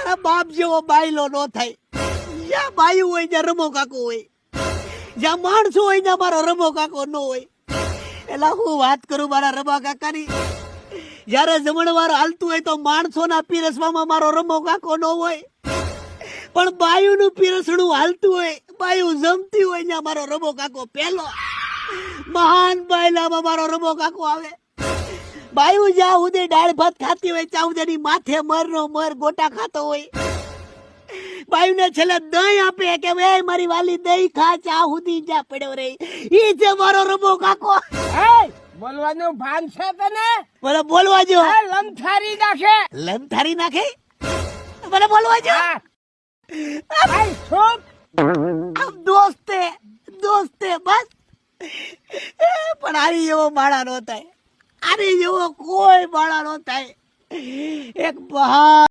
મારા બાપ જેવો બાયલો નો થાય. જ્યાં બાયું હોય ત્યાં રમો કાકો હોય, જ્યાં માણસો હોય ત્યાં મારો રમો કાકો નો હોય. એલા હું વાત કરું મારા રમા કાકાની. જયારે જમણવાર હાલતું હોય તો માણસોના પીરસવામાં મારો રમો કાકો નો હોય, પણ બાયુનું પીરસણું હાલતું હોય, બાયુ જમતી હોય ત્યાં મારો રમો કાકો પહેલો. મહાન બાયલામાં મારો રમો કાકો આવે. બાયુ જ્યાં સુધી દાળ ભાત ખાતી હોય ત્યાં સુધી માથે મરનો મર ગોટા ખાતો હોય. બાયુને છેલ્લે દહીં આપે કે ભાઈ મારી વાલી દહીં ખા, ચા સુધી જ્યાં પડ્યો રહી. ઈ છે મારો રમો કાકો. બોલવાનું ભાન છે તને? મને બોલવા જો. લમથારી નાખે. લમથારી નાખે? મને બોલવા જો. દોસ્તે દોસ્તે બસ. પણ આની જેવો માળા નો થાય, આની જેવો કોઈ માળા નો થાય. એક મહાન